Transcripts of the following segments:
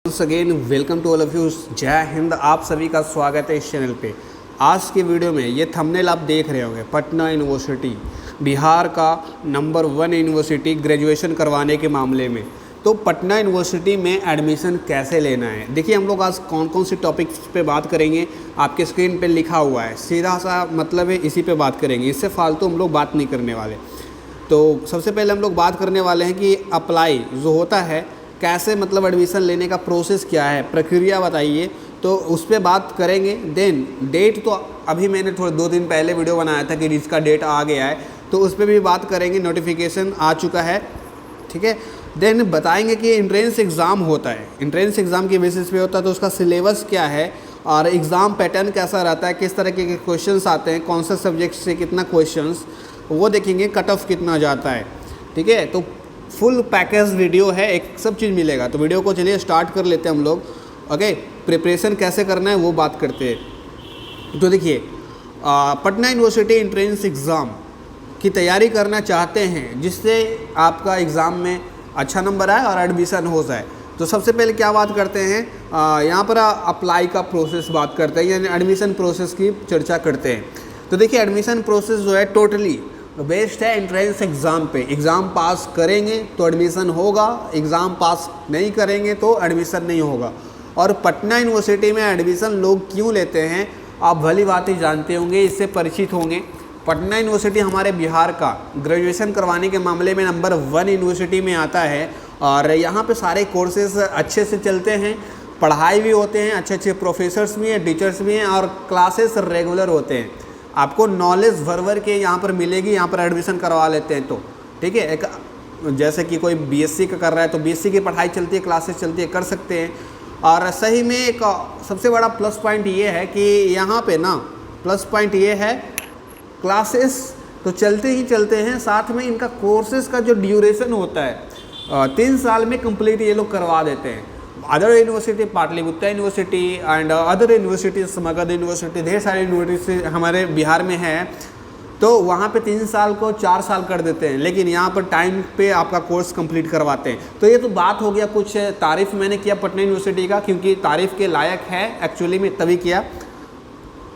Once again welcome to all of you. जय हिंद। आप सभी का स्वागत है इस चैनल पे। आज की वीडियो में ये थंबनेल आप देख रहे होंगे, पटना यूनिवर्सिटी बिहार का नंबर 1 यूनिवर्सिटी ग्रेजुएशन करवाने के मामले में। तो पटना यूनिवर्सिटी में एडमिशन कैसे लेना है, देखिए हम लोग आज कौन कौन सी टॉपिक्स पे बात करेंगे। आपके स्क्रीन पे लिखा हुआ है, सीधा सा मतलब है इसी पे बात करेंगे, इससे फालतू हम लोग बात नहीं करने वाले। तो सबसे पहले हम लोग बात करने वाले हैं कि अप्लाई जो होता है कैसे, मतलब एडमिशन लेने का प्रोसेस क्या है, प्रक्रिया बताइए, तो उस पर बात करेंगे। देन डेट तो अभी मैंने थोड़े 2 दिन पहले वीडियो बनाया था कि जिसका डेट आ गया है, तो उस पर भी बात करेंगे। नोटिफिकेशन आ चुका है, ठीक है। देन बताएंगे कि एंट्रेंस एग्ज़ाम होता है, एंट्रेंस एग्ज़ाम की बेसिस पे होता है, तो उसका सिलेबस क्या है और एग्ज़ाम पैटर्न कैसा रहता है, किस तरह के क्वेश्चंस आते हैं, कौन से सब्जेक्ट से कितना क्वेश्चंस, वो देखेंगे। कट ऑफ कितना जाता है, ठीक है। तो फुल पैकेज वीडियो है, एक सब चीज़ मिलेगा। तो वीडियो को चलिए स्टार्ट कर लेते हैं हम लोग। ओके, प्रिपरेशन कैसे करना है वो बात करते हैं। तो देखिए, पटना यूनिवर्सिटी एंट्रेंस एग्ज़ाम की तैयारी करना चाहते हैं जिससे आपका एग्ज़ाम में अच्छा नंबर आए और एडमिशन हो जाए, तो सबसे पहले क्या बात करते हैं, यहाँ पर अप्लाई का प्रोसेस बात करते हैं, यानी एडमिशन प्रोसेस की चर्चा करते हैं। तो देखिए, एडमिशन प्रोसेस जो है टोटली बेस्ड है एंट्रेंस एग्ज़ाम पे। एग्ज़ाम पास करेंगे तो एडमिशन होगा, एग्ज़ाम पास नहीं करेंगे तो एडमिशन नहीं होगा। और पटना यूनिवर्सिटी में एडमिशन लोग क्यों लेते हैं आप भली बात ही जानते होंगे, इससे परिचित होंगे। पटना यूनिवर्सिटी हमारे बिहार का ग्रेजुएशन करवाने के मामले में नंबर 1 यूनिवर्सिटी में आता है, और यहाँ पे सारे कोर्सेज अच्छे से चलते हैं, पढ़ाई भी होते हैं, अच्छे अच्छे प्रोफेसर्स भी हैं, टीचर्स भी हैं, और क्लासेस रेगुलर होते हैं। आपको नॉलेज भर के यहाँ पर मिलेगी, यहाँ पर एडमिशन करवा लेते हैं तो, ठीक है। एक जैसे कि कोई बीएससी का कर रहा है तो बीएससी की पढ़ाई चलती है, क्लासेस चलती है, कर सकते हैं। और सही में एक सबसे बड़ा प्लस पॉइंट ये है कि यहाँ पे ना प्लस पॉइंट ये है, क्लासेस तो चलते ही चलते हैं, साथ में इनका कोर्सेज का जो ड्यूरेशन होता है 3 साल में कंप्लीट ये लोग करवा देते हैं। Other university, Pataliputra university and other universities, Magadh university, ढेर सारी यूनिवर्सिटी हमारे बिहार में है, तो वहाँ पे 3 साल को 4 साल कर देते हैं, लेकिन यहाँ पर टाइम पे आपका कोर्स कंप्लीट करवाते हैं। तो ये तो बात हो गया, कुछ तारीफ़ मैंने किया पटना यूनिवर्सिटी का, क्योंकि तारीफ़ के लायक है एक्चुअली में, तभी किया।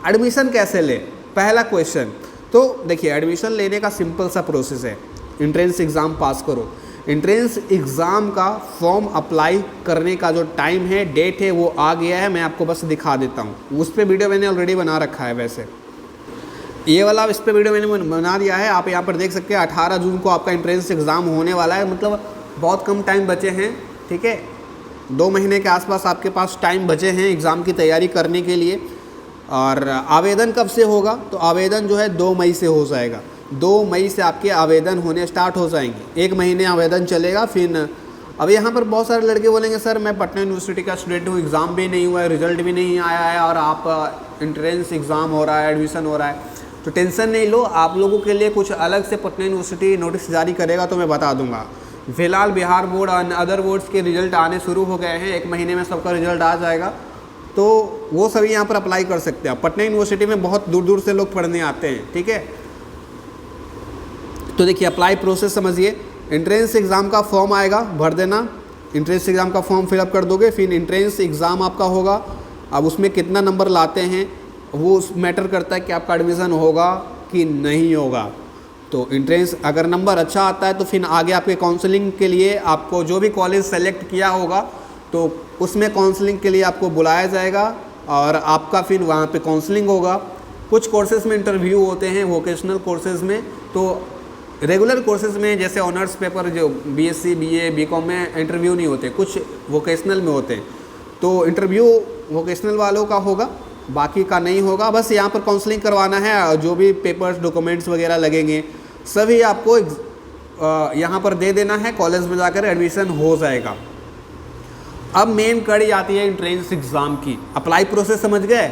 एडमिशन कैसे ले, पहला क्वेश्चन। तो देखिए, एडमिशन लेने का सिंपल सा प्रोसेस है, एंट्रेंस एग्ज़ाम पास करो। एंट्रेंस एग्ज़ाम का फॉर्म अप्लाई करने का जो टाइम है, डेट है, वो आ गया है। मैं आपको बस दिखा देता हूँ, उस पर वीडियो मैंने ऑलरेडी बना रखा है। वैसे ये वाला इस पर वीडियो मैंने बना दिया है, आप यहाँ पर देख सकते हैं। 18 जून को आपका एंट्रेंस एग्ज़ाम होने वाला है, मतलब बहुत कम टाइम बचे हैं, ठीक है। 2 महीने के आसपास आपके पास टाइम बचे हैं एग्ज़ाम की तैयारी करने के लिए। और आवेदन कब से होगा, तो आवेदन जो है 2 मई से हो जाएगा। 2 मई से आपके आवेदन होने स्टार्ट हो जाएंगे, 1 महीने आवेदन चलेगा। फिर अब यहाँ पर बहुत सारे लड़के बोलेंगे सर मैं पटना यूनिवर्सिटी का स्टूडेंट हूँ, एग्ज़ाम भी नहीं हुआ है, रिजल्ट भी नहीं आया है, और आप एंट्रेंस एग्ज़ाम हो रहा है, एडमिशन हो रहा है, तो टेंशन नहीं लो। आप लोगों के लिए कुछ अलग से पटना यूनिवर्सिटी नोटिस जारी करेगा तो मैं बता दूँगा। फिलहाल बिहार बोर्ड और अदर बोर्ड्स के रिजल्ट आने शुरू हो गए हैं, 1 महीने में सबका रिजल्ट आ जाएगा, तो वो सभी यहाँ पर अप्लाई कर सकते हैं। पटना यूनिवर्सिटी में बहुत दूर दूर से लोग पढ़ने आते हैं, ठीक है। तो देखिए, अप्लाई प्रोसेस समझिए। एंट्रेंस एग्ज़ाम का फॉर्म आएगा, भर देना, एंट्रेंस एग्ज़ाम का फॉर्म फिलअप कर दोगे, फिर एंट्रेंस एग्ज़ाम आपका होगा। अब उसमें कितना नंबर लाते हैं वो मैटर करता है कि आपका एडमिशन होगा कि नहीं होगा। तो एंट्रेंस अगर नंबर अच्छा आता है तो फिर आगे आपके काउंसलिंग के लिए, आपको जो भी कॉलेज सेलेक्ट किया होगा तो उसमें काउंसलिंग के लिए आपको बुलाया जाएगा, और आपका फिर वहाँ पे काउंसलिंग होगा। कुछ कोर्सेज़ में इंटरव्यू होते हैं, वोकेशनल कोर्सेज़ में, तो रेगुलर कोर्सेज़ में जैसे ऑनर्स पेपर जो बीएससी, बीए, बीकॉम में इंटरव्यू नहीं होते, कुछ वोकेशनल में होते हैं। तो इंटरव्यू वोकेशनल वालों का होगा, बाकी का नहीं होगा। बस यहाँ पर काउंसलिंग करवाना है, जो भी पेपर्स, डॉक्यूमेंट्स वगैरह लगेंगे सभी आपको यहाँ पर दे देना है, कॉलेज में जाकर एडमिशन हो जाएगा। अब मेन कड़ी आती है एंट्रेंस एग्ज़ाम की। अप्लाई प्रोसेस समझ गए,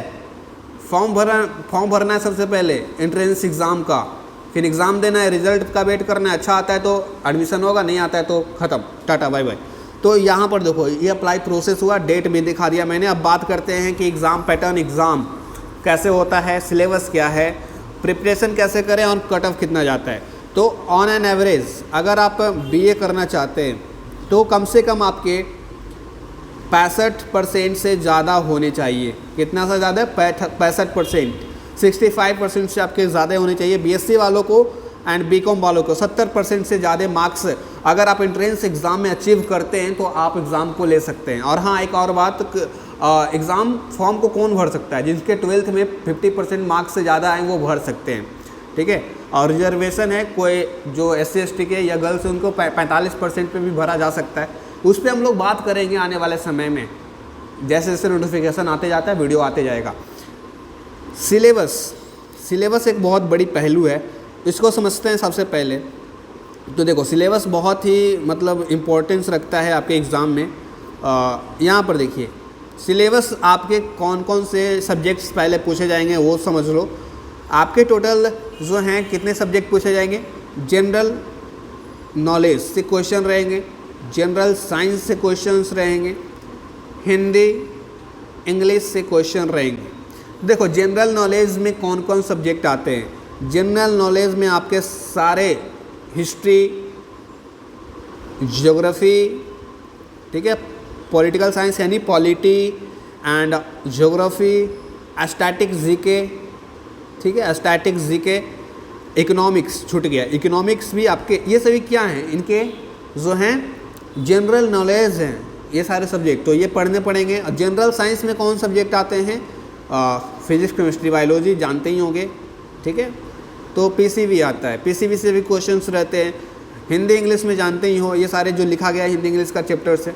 फॉर्म भरना है सबसे पहले एंट्रेंस एग्ज़ाम का, फिर एग्ज़ाम देना है, रिजल्ट का वेट करना है, अच्छा आता है तो एडमिशन होगा, नहीं आता है तो ख़त्म, टाटा बाय बाय। तो यहाँ पर देखो, ये अप्लाई प्रोसेस हुआ, डेट भी दिखा दिया मैंने। अब बात करते हैं कि एग्ज़ाम पैटर्न, एग्ज़ाम कैसे होता है, सिलेबस क्या है, प्रिपरेशन कैसे करें और कट ऑफ कितना जाता है। तो ऑन एन एवरेज अगर आप बीए करना चाहते हैं तो कम से कम आपके 65% से ज़्यादा होने चाहिए। कितना से ज़्यादा? 65%। 65% से आपके ज़्यादा होने चाहिए। बीएससी वालों को एंड बीकॉम वालों को 70% से ज़्यादा मार्क्स अगर आप एंट्रेंस एग्ज़ाम में अचीव करते हैं तो आप एग्ज़ाम को ले सकते हैं। और हाँ, एक और बात, एग्ज़ाम फॉर्म को कौन भर सकता है? जिनके 12th में 50% मार्क्स से ज़्यादा आए वो भर सकते हैं, ठीक है। और रिजर्वेशन है, कोई जो SC ST के या गर्ल्स उनको 45% पे भी भरा जा सकता है। उस पर हम लोग बात करेंगे आने वाले समय में, जैसे जैसे नोटिफिकेशन आते जाता है, वीडियो आते जाएगा। सिलेबस एक बहुत बड़ी पहलू है, इसको समझते हैं सबसे पहले। तो देखो, सिलेबस बहुत ही मतलब इम्पोर्टेंस रखता है आपके एग्ज़ाम में। यहाँ पर देखिए, सिलेबस आपके कौन कौन से सब्जेक्ट्स पहले पूछे जाएंगे वो समझ लो। आपके टोटल जो हैं कितने सब्जेक्ट पूछे जाएंगे? जनरल नॉलेज से क्वेश्चन रहेंगे, जनरल साइंस से क्वेश्चंस रहेंगे, हिंदी इंग्लिश से क्वेश्चन रहेंगे। देखो, जनरल नॉलेज में कौन कौन सब्जेक्ट आते हैं? जनरल नॉलेज में आपके सारे हिस्ट्री, ज्योग्राफी, ठीक है, पॉलिटिकल साइंस यानी polity and geography, static GK, ठीक है, स्टैटिक जीके, इकोनॉमिक्स छूट गया, इकोनॉमिक्स भी आपके, ये सभी क्या हैं? इनके जो हैं जनरल नॉलेज हैं ये सारे सब्जेक्ट, तो ये पढ़ने पड़ेंगे। और जनरल साइंस में कौन सब्जेक्ट आते हैं? फिजिक्स, केमिस्ट्री, बायोलॉजी जानते ही होंगे, ठीक है। तो पीसीबी आता है, पीसीबी से भी क्वेश्चंस रहते हैं। हिंदी इंग्लिश में जानते ही हो, ये सारे जो लिखा गया है हिंदी इंग्लिश का चैप्टर से,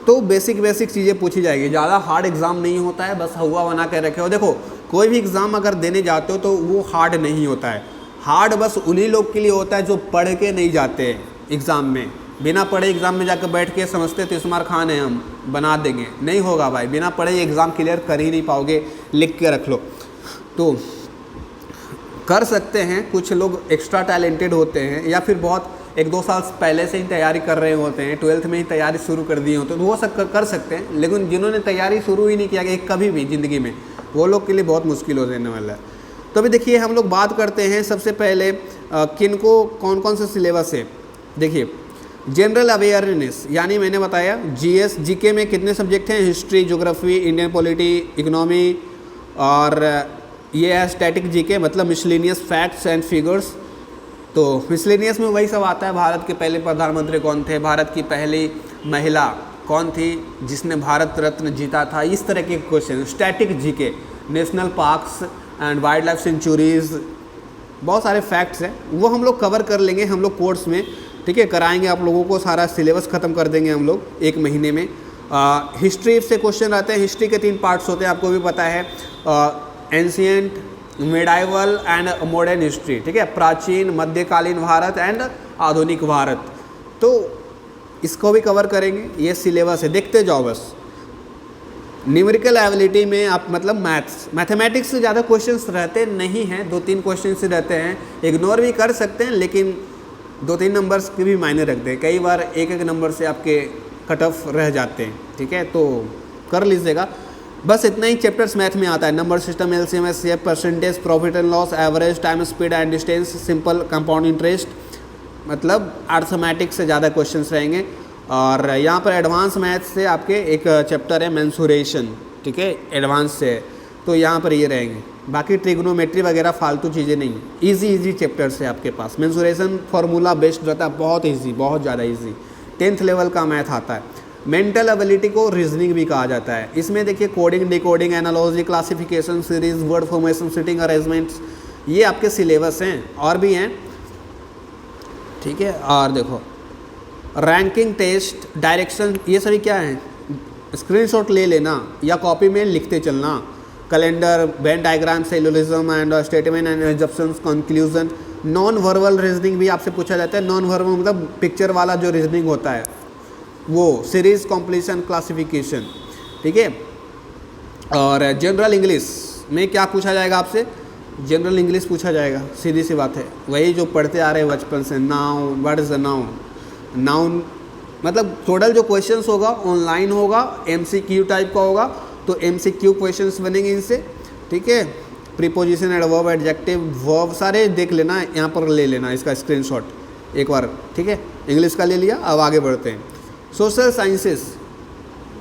तो बेसिक चीज़ें पूछी जाएगी। ज़्यादा हार्ड एग्ज़ाम नहीं होता है, बस हुआ बना के रखे हो। देखो, कोई भी एग्ज़ाम अगर देने जाते हो तो वो हार्ड नहीं होता है। हार्ड बस उन्हीं लोग के लिए होता है जो पढ़ के नहीं जाते एग्ज़ाम में। बिना पढ़े एग्ज़ाम में जाकर बैठ के समझते तो इस्मार खान है, हम बना देंगे, नहीं होगा भाई। बिना पढ़े एग्ज़ाम क्लियर कर ही नहीं पाओगे, लिख के रख लो। तो कर सकते हैं, कुछ लोग एक्स्ट्रा टैलेंटेड होते हैं या फिर बहुत 1-2 साल पहले से ही तैयारी कर रहे होते हैं, 12th में ही तैयारी शुरू कर दिए होते हैं, तो वो सब कर सकते हैं। लेकिन जिन्होंने तैयारी शुरू ही नहीं किया कि कभी भी ज़िंदगी में, वो लोग के लिए बहुत मुश्किल हो जाने वाला है। तो अभी देखिए, हम लोग बात करते हैं सबसे पहले किन को कौन कौन सा सिलेबस है। देखिए, जनरल अवेयरनेस यानी मैंने बताया जीएस, जीके में कितने सब्जेक्ट हैं? History, geography, Indian polity, economy, और ये है स्टैटिक जीके, मतलब मिसलेनियस फैक्ट्स एंड फिगर्स। तो मिसलेनियस में वही सब आता है, भारत के पहले प्रधानमंत्री कौन थे, भारत की पहली महिला कौन थी जिसने भारत रत्न जीता था, इस तरह के question. Static GK, national parks and wild life centuries, बहुत सारे फैक्ट्स हैं, वो हम लोग कवर कर लेंगे हम लोग कोर्स में, ठीक है। कराएंगे आप लोगों को, सारा सिलेबस ख़त्म कर देंगे हम लोग 1 महीने में। हिस्ट्री से क्वेश्चन आते हैं। हिस्ट्री के 3 पार्ट्स होते हैं, आपको भी पता है, ancient, medieval and modern history, ठीक है, प्राचीन, मध्यकालीन भारत एंड आधुनिक भारत। तो इसको भी कवर करेंगे, ये सिलेबस है, देखते जाओ बस। न्यूमेरिकल एबिलिटी में आप मतलब मैथमेटिक्स से ज़्यादा क्वेश्चंस रहते नहीं हैं, 2-3 क्वेश्चन से रहते हैं, इग्नोर भी कर सकते हैं, लेकिन 2-3 नंबर्स के भी मायने रखते हैं। कई बार एक नंबर से आपके कट ऑफ रह जाते हैं, ठीक है, तो कर लीजिएगा। बस इतना ही चैप्टर्स मैथ में आता है। Number system, LCM, HCF, percentage, profit and loss, average, time, speed and distance, simple, compound interest, मतलब अर्थमेटिक्स से ज़्यादा क्वेश्चंस रहेंगे। और यहाँ पर एडवांस मैथ्स से आपके एक चैप्टर है मेंसुरेशन, ठीक है, एडवांस से, तो यहाँ पर ये रहेंगे। बाकी ट्रिग्नोमेट्री वगैरह फालतू चीज़ें नहीं, इजी चैप्टर्स है आपके पास। मेंसुरेशन फार्मूला बेस्ड रहता है, बहुत ईजी, बहुत ज़्यादा ईजी, 10th लेवल का मैथ आता है। मेंटल एबिलिटी को रीजनिंग भी कहा जाता है। इसमें देखिए coding, decoding, analogy, classification, series, word formation, sitting arrangements, ये आपके सिलेबस हैं, और भी हैं, ठीक है। और देखो रैंकिंग टेस्ट, डायरेक्शन, ये सभी क्या हैं? स्क्रीनशॉट ले लेना या कॉपी में लिखते चलना। Calendar, Venn diagram, syllogism and statement and assumptions, conclusion. Non verbal reasoning भी आपसे पूछा जाता है। नॉन वर्बल मतलब पिक्चर वाला जो रीजनिंग होता है वो, सीरीज, कॉम्प्लीशन, क्लासिफिकेशन, ठीक है। और जनरल इंग्लिश में क्या पूछा जाएगा आपसे? जनरल इंग्लिश पूछा जाएगा, सीधी सी बात है, वही जो पढ़ते आ रहे हैं बचपन से। Noun, what is the noun, noun मतलब टोटल जो क्वेश्चंस होगा ऑनलाइन होगा, MCQ टाइप का होगा, तो MCQ क्वेश्चंस बनेंगे इनसे, ठीक है। प्रीपोजिशन, एडवर्ब, एडजेक्टिव, वर्ब सारे देख लेना, यहाँ पर ले लेना इसका स्क्रीनशॉट एक बार, ठीक है। इंग्लिश का ले लिया, अब आगे बढ़ते हैं। सोशल साइंसेस,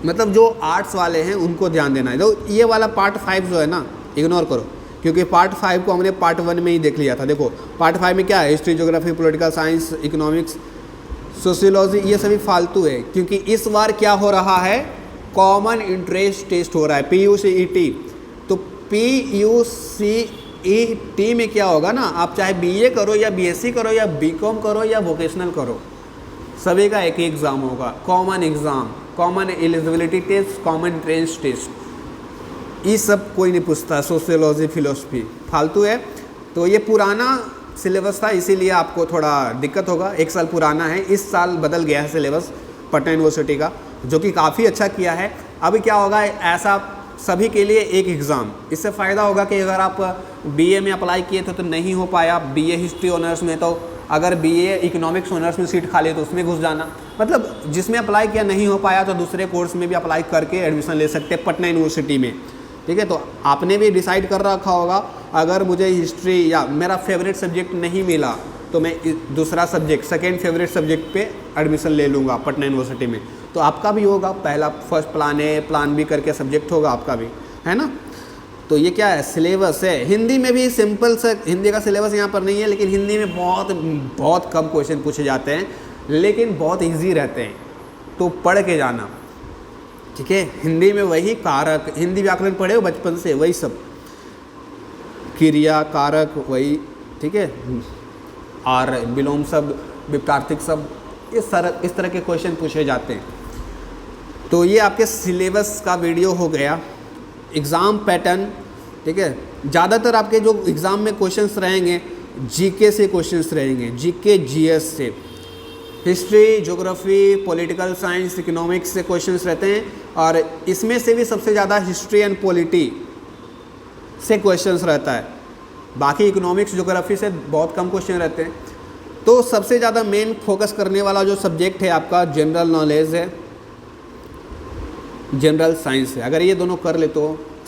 मतलब जो आर्ट्स वाले हैं उनको ध्यान देना है। तो ये वाला पार्ट 5 जो है ना, इग्नोर करो, क्योंकि पार्ट 5 को हमने पार्ट 1 में ही देख लिया था। देखो पार्ट 5 में क्या है, history, geography, political science, economics, sociology, ये सभी फालतू है, क्योंकि इस बार क्या हो रहा है, कॉमन इंटरेस्ट टेस्ट हो रहा है, PUCET। तो PUCET में क्या होगा ना, आप चाहे BA करो या BSc करो या BCom करो या वोकेशनल करो, सभी का एक ही एग्ज़ाम होगा, common exam, common eligibility test, common entrance test. ये सब कोई नहीं पूछता, सोशियोलॉजी, फिलोसफी फालतू है। तो ये पुराना सिलेबस था, इसीलिए आपको थोड़ा दिक्कत होगा, 1 साल पुराना है। इस साल बदल गया है सिलेबस पटना यूनिवर्सिटी का, जो कि काफ़ी अच्छा किया है। अभी क्या होगा, ऐसा सभी के लिए एक एग्ज़ाम, इससे फ़ायदा होगा कि अगर आप BA में अप्लाई किए थे तो नहीं हो पाया, BA हिस्ट्री ऑनर्स में, तो अगर BA इकोनॉमिक्स ऑनर्स में सीट खाली है तो उसमें घुस जाना, मतलब जिसमें अप्लाई किया नहीं हो पाया तो दूसरे कोर्स में भी अप्लाई करके एडमिशन ले सकते हैं पटना यूनिवर्सिटी में। ठीक है, तो आपने भी डिसाइड कर रखा होगा, अगर मुझे हिस्ट्री या मेरा फेवरेट सब्जेक्ट नहीं मिला तो मैं दूसरा सब्जेक्ट, सेकेंड फेवरेट सब्जेक्ट पे एडमिशन ले लूँगा पटना यूनिवर्सिटी में। तो आपका भी होगा, पहला first plan A, plan B करके सब्जेक्ट होगा आपका भी, है ना। तो ये क्या है, सिलेबस है। हिंदी में भी सिंपल सा, हिंदी का सिलेबस यहाँ पर नहीं है, लेकिन हिंदी में बहुत कम क्वेश्चन पूछे जाते हैं, लेकिन बहुत इजी रहते हैं, तो पढ़ के जाना। ठीक है, हिंदी में वही कारक, हिंदी व्याकरण पढ़े हो बचपन से, वही सब क्रिया, कारक, वही, ठीक है, और विलोम शब्द, विपरीतार्थिक शब्द, इस तरह के क्वेश्चन पूछे जाते हैं। तो ये आपके सिलेबस का वीडियो हो गया। एग्ज़ाम पैटर्न, ठीक है, ज़्यादातर आपके जो एग्ज़ाम में क्वेश्चंस रहेंगे GK से क्वेश्चंस रहेंगे, GK GS से, history, geography, political science, economics से क्वेश्चंस रहते हैं, और इसमें से भी सबसे ज़्यादा हिस्ट्री एंड पॉलिटी से क्वेश्चंस रहता है। बाकी इकोनॉमिक्स, ज्योग्राफी से बहुत कम क्वेश्चन रहते हैं। तो सबसे ज़्यादा मेन फोकस करने वाला जो सब्जेक्ट है आपका जनरल नॉलेज है, जनरल साइंस है। अगर ये दोनों कर ले तो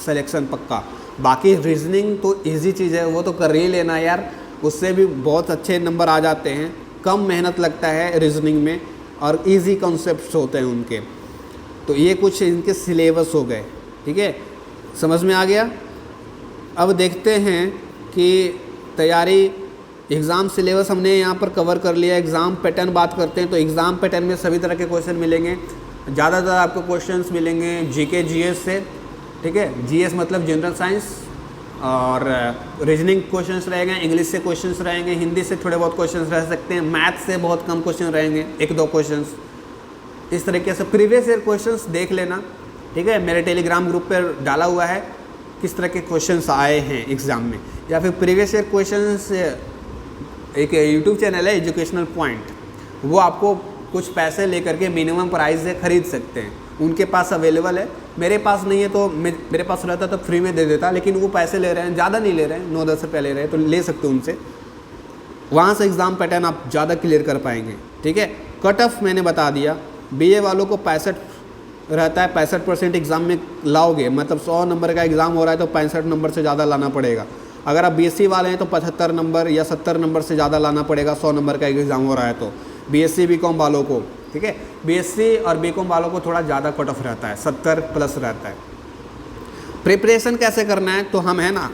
सिलेक्शन पक्का। बाकी रीजनिंग तो इजी चीज़ है, वो तो कर ही लेना यार, उससे भी बहुत अच्छे नंबर आ जाते हैं। कम मेहनत लगता है रीजनिंग में, और इजी कॉन्सेप्ट्स होते हैं उनके। तो ये कुछ इनके सिलेबस हो गए, ठीक है, समझ में आ गया। अब देखते हैं कि तैयारी, एग्ज़ाम सिलेबस हमने यहाँ पर कवर कर लिया। एग्ज़ाम पैटर्न बात करते हैं, तो एग्ज़ाम पैटर्न में सभी तरह के क्वेश्चन मिलेंगे। ज़्यादातर आपको क्वेश्चंस मिलेंगे GK GS से, ठीक है, GS मतलब जनरल साइंस, और रीजनिंग क्वेश्चंस रहेंगे, इंग्लिश से क्वेश्चंस रहेंगे, हिंदी से थोड़े बहुत क्वेश्चंस रह सकते हैं, मैथ से बहुत कम क्वेश्चन रहेंगे, 1-2 क्वेश्चंस। इस तरीके से प्रीवियस ईयर क्वेश्चंस देख लेना, ठीक है। मेरे टेलीग्राम ग्रुप पर डाला हुआ है किस तरह के क्वेश्चंस आए हैं एग्ज़ाम में, या फिर प्रीवियस ईयर क्वेश्चंस। एक यूट्यूब चैनल है एजुकेशनल पॉइंट, वो आपको कुछ पैसे लेकर के मिनिमम प्राइस से ख़रीद सकते हैं, उनके पास अवेलेबल है। मेरे पास नहीं है, तो मेरे पास रहता तो फ्री में दे देता, लेकिन वो पैसे ले रहे हैं, ज़्यादा नहीं ले रहे हैं, 9-10 रुपये ले रहे हैं, तो ले सकते हो उनसे। वहाँ से एग्ज़ाम पैटर्न आप ज़्यादा क्लियर कर पाएंगे, ठीक है। कट ऑफ मैंने बता दिया, BA वालों को 65 रहता है, 65% एग्ज़ाम में लाओगे, मतलब 100 नंबर का एग्ज़ाम हो रहा है तो 65 नंबर से ज़्यादा लाना पड़ेगा। अगर आप BSc वाले हैं तो 75 नंबर या 70 नंबर से ज़्यादा लाना पड़ेगा, 100 नंबर का एग्ज़ाम हो रहा है तो। BSc BCom वालों को, ठीक है, BSc और BCom वालों को थोड़ा ज़्यादा कट ऑफ रहता है, 70 प्लस रहता है। प्रिपरेशन कैसे करना है, तो हम है ना,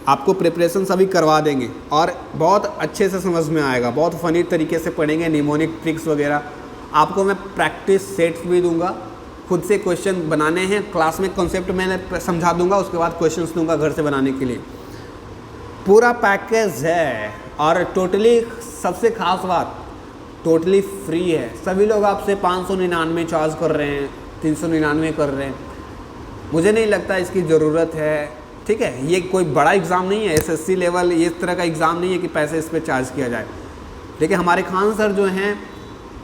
आपको प्रिपरेशन सभी करवा देंगे, और बहुत अच्छे से समझ में आएगा, बहुत फ़नी तरीके से पढ़ेंगे, निमोनिक ट्रिक्स वगैरह। आपको मैं प्रैक्टिस सेट्स भी दूंगा, खुद से क्वेश्चन बनाने हैं, क्लास में कॉन्सेप्ट मैंने समझा दूंगा, उसके बाद क्वेश्चंस दूंगा घर से बनाने के लिए। पूरा पैकेज है, और टोटली सबसे खास बात, टोटली फ्री है। सभी लोग आपसे 599 चार्ज कर रहे हैं, 399 कर रहे हैं, मुझे नहीं लगता इसकी ज़रूरत है, ठीक है। ये कोई बड़ा एग्ज़ाम नहीं है, SSC लेवल ये इस तरह का एग्ज़ाम नहीं है कि पैसे इस पर चार्ज किया जाए। देखिए हमारे खान सर जो हैं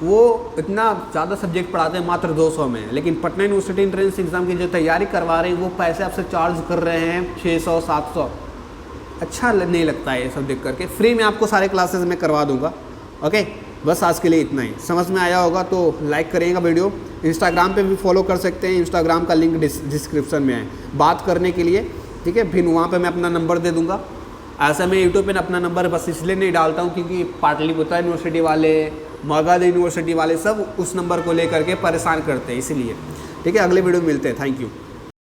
वो इतना ज़्यादा सब्जेक्ट पढ़ाते हैं मात्र 200 में, लेकिन पटना यूनिवर्सिटी एंट्रेंस एग्ज़ाम की जो तैयारी करवा रहे हैं वो पैसे आपसे चार्ज कर रहे हैं 600-700। अच्छा नहीं लगता है ये सब देख करके। फ्री में आपको सारे क्लासेस में करवा दूंगा, ओके। बस आज के लिए इतना ही। समझ में आया होगा तो लाइक करिएगा वीडियो। इंस्टाग्राम पे भी फॉलो कर सकते हैं, इंस्टाग्राम का लिंक डिस्क्रिप्शन में है बात करने के लिए, ठीक है। फिर वहाँ पे मैं अपना नंबर दे दूँगा। ऐसा मैं यूट्यूब पे अपना नंबर बस इसलिए नहीं डालता हूँ क्योंकि पाटलिपुत्र यूनिवर्सिटी वाले, मगध यूनिवर्सिटी वाले सब उस नंबर को लेकर के परेशान करते हैं, इसीलिए। ठीक है, अगले वीडियो में मिलते हैं। Thank you.